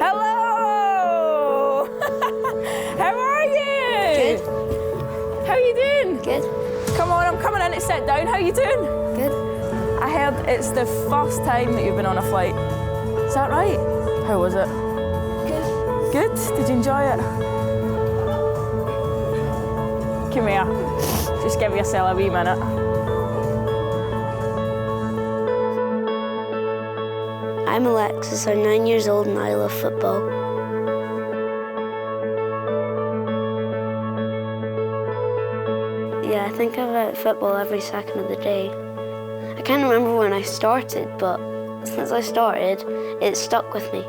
Hello! How are you? Good. How are you doing? Good. Come on, I'm coming in to sit down. How are you doing? Good. I heard it's the first time that you've been on a flight. Is that right? How was it? Good. Good? Did you enjoy it? Come here. Just give yourself a wee minute. I'm Alexis, I'm 9 years old and I love football. Yeah, I think about football every second of the day. I can't remember when I started, but since I started, it stuck with me.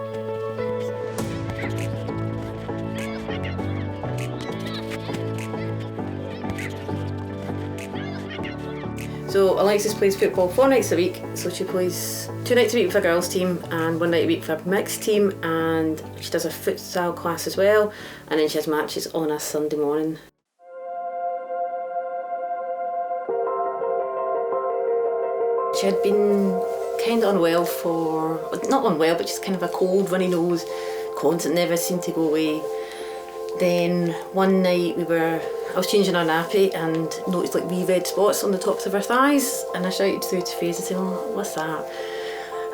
So Alexis plays football 4 nights a week, so she plays 2 nights a week with a girls team and 1 night a week for a mixed team, and she does a futsal class as well, and then she has matches on a Sunday morning. She had been kind of unwell not unwell, but just kind of a cold, runny nose, constant, never seemed to go away. Then one night I was changing her nappy and noticed like wee red spots on the tops of her thighs, and I shouted through to Faze and said, "Oh, what's that?"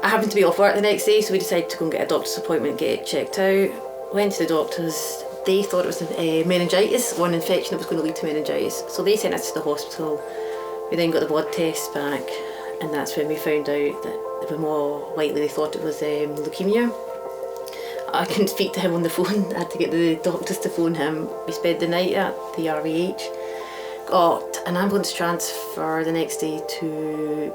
I happened to be off work the next day, so we decided to go and get a doctor's appointment, get it checked out. Went to the doctors, they thought it was meningitis, one infection that was going to lead to meningitis. So they sent us to the hospital. We then got the blood test back, and that's when we found out that it was more likely they thought it was leukaemia. I couldn't speak to him on the phone. I had to get the doctors to phone him. We spent the night at the REH, got an ambulance transfer the next day to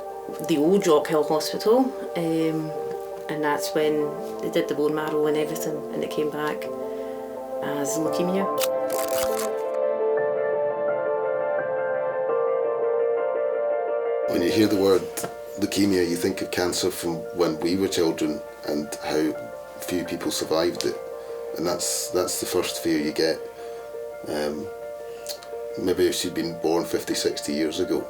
the old Jock Hill Hospital, and that's when they did the bone marrow and everything, and it came back as leukaemia. When you hear the word leukaemia, you think of cancer from when we were children and how few people survived it, and that's the first fear you get. Maybe if she'd been born 50, 60 years ago,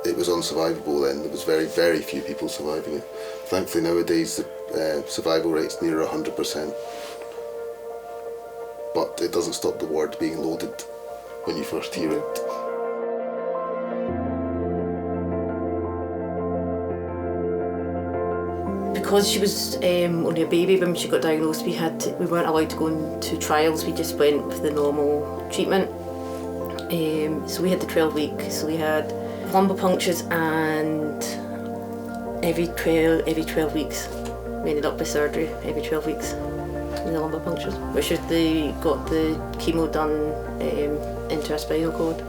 it was unsurvivable then. There was very, very few people surviving it. Thankfully nowadays the survival rate's near 100%, but it doesn't stop the word being loaded when you first hear it. Because she was only a baby when she got diagnosed, we weren't allowed to go into trials. We just went with the normal treatment. So we had the 12 week. So we had lumbar punctures, and every 12 weeks we ended up with surgery every 12 weeks. The lumbar punctures, which is they got the chemo done into her spinal cord.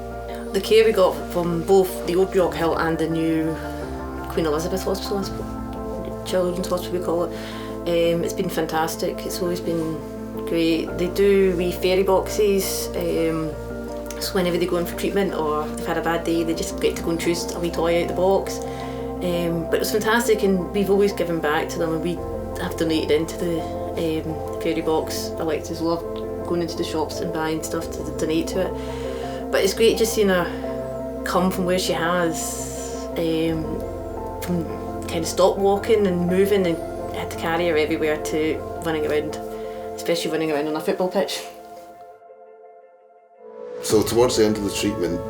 The care we got from both the old Jock Hill and the new Queen Elizabeth Hospital, Children's Hospital we call it, it's been fantastic. It's always been great. They do wee fairy boxes, so whenever they go in for treatment or they've had a bad day, they just get to go and choose a wee toy out the box. But it was fantastic, and we've always given back to them, and we have donated into the fairy box. Alexis loved going into the shops and buying stuff to donate to it. But it's great just seeing her come from where she has, from kind of stop walking and moving, and had to carry her everywhere to running around, especially running around on a football pitch. So towards the end of the treatment,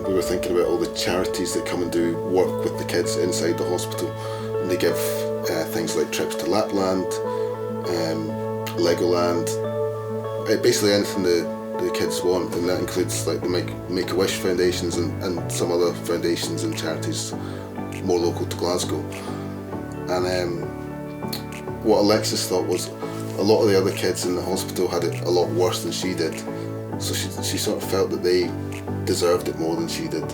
we were thinking about all the charities that come and do work with the kids inside the hospital, and they give things like trips to Lapland, Legoland, basically anything the kids want, and that includes like the Make-A-Wish foundations and some other foundations and charities more local to Glasgow. And what Alexis thought was a lot of the other kids in the hospital had it a lot worse than she did, so she sort of felt that they deserved it more than she did.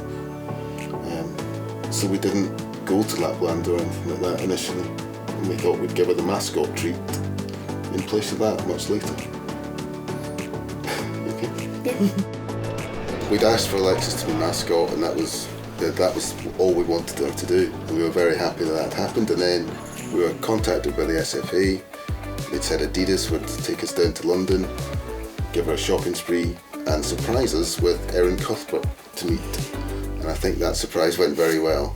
So we didn't go to Lapland or anything like that initially, and we thought we'd give her the mascot treat in place of that much later. Okay? Yeah. We'd asked for Alexis to be mascot, and that was all we wanted her to do, and we were very happy that happened. And then we were contacted by the SFA. They'd said Adidas would take us down to London, give her a shopping spree, and surprise us with Erin Cuthbert to meet. And I think that surprise went very well.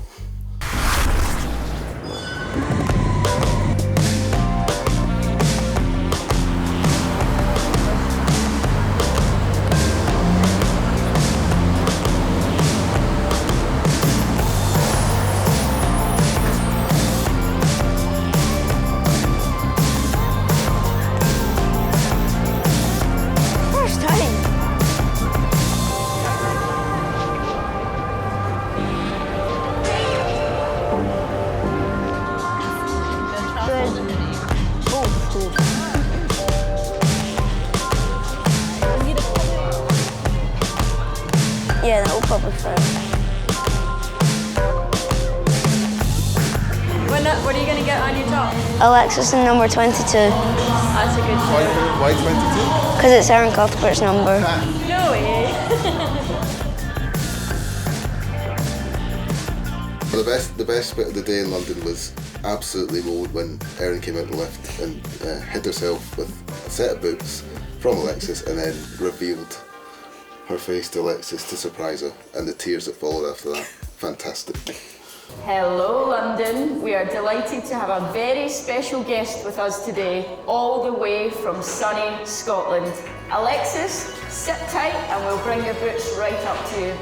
Yeah, that will probably fit. What are you going to get on your top? Alexis in number 22. That's a good show. Why 22? Because it's Erin Cuthbert's number. No way. The best bit of the day in London was absolutely loads when Erin came out the lift and hid herself with a set of boots from Alexis and then revealed her face to Alexis to surprise her, and the tears that followed after that. Fantastic. Hello London, we are delighted to have a very special guest with us today, all the way from sunny Scotland. Alexis, sit tight and we'll bring your boots right up to you.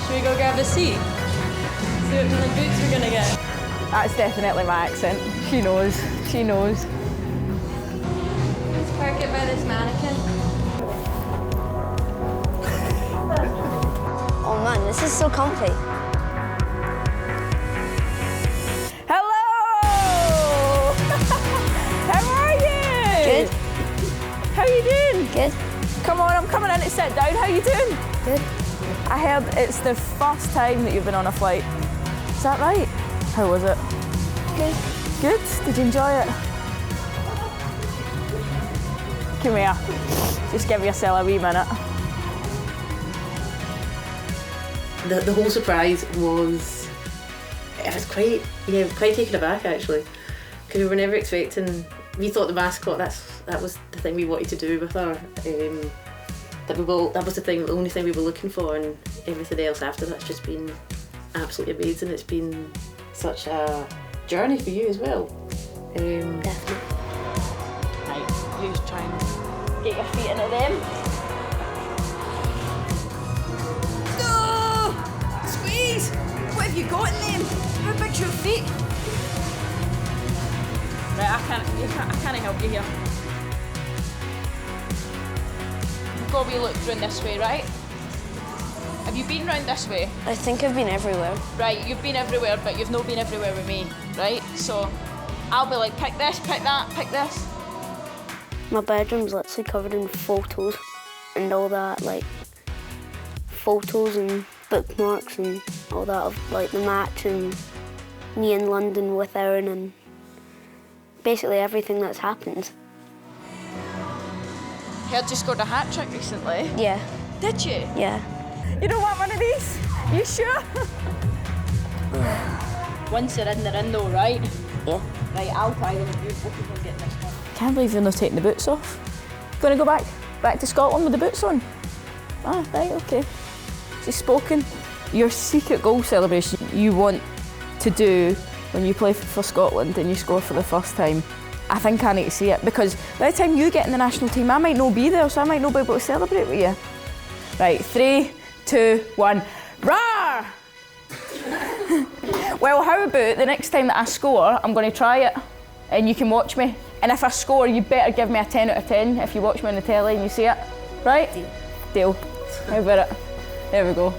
Should we go grab a seat? See what kind of boots we're gonna get. That's definitely my accent. She knows, she knows. Let's park it by this mannequin. Oh man, this is so comfy. Hello! How are you? Good. How you doing? Good. Come on, I'm coming in to sit down. How you doing? Good. I heard it's the first time that you've been on a flight. Is that right? How was it? Good. Good? Did you enjoy it? Come here. Just give yourself a wee minute. The whole surprise was, it was quite taken aback actually, because we were never expecting. We thought the mascot, that was the thing we wanted to do with her. That was the only thing we were looking for, and everything else after that's just been absolutely amazing. It's been such a journey for you as well. Definitely. Right, you try and get your feet into them. No! Squeeze! What have you got in them? How big's your feet? Right, I can't help you here. You've got to be looked round this way, right? Have you been round this way? I think I've been everywhere. Right, you've been everywhere, but you've not been everywhere with me, right? So I'll be like, pick this, pick that, pick this. My bedroom's literally covered in photos and all that, like photos and bookmarks and all that of like the match and me in London with Erin and basically everything that's happened. Heard you scored a hat trick recently. Yeah. Did you? Yeah. You don't want one of these? You sure? Once they're in though, right? Yeah. Right, I'll try them if you can get this one. Can't believe you're not taking the boots off. Gonna go back to Scotland with the boots on? Ah, right, okay. She's spoken. Your secret goal celebration you want to do when you play for Scotland and you score for the first time, I think I need to see it, because by the time you get in the national team, I might not be there, so I might not be able to celebrate with you. Right, 3, 2, 1, roar! Well, how about the next time that I score, I'm going to try it and you can watch me. And if I score, you better give me a 10 out of 10 if you watch me on the telly and you see it. Right? Deal. Deal. How about it? There we go.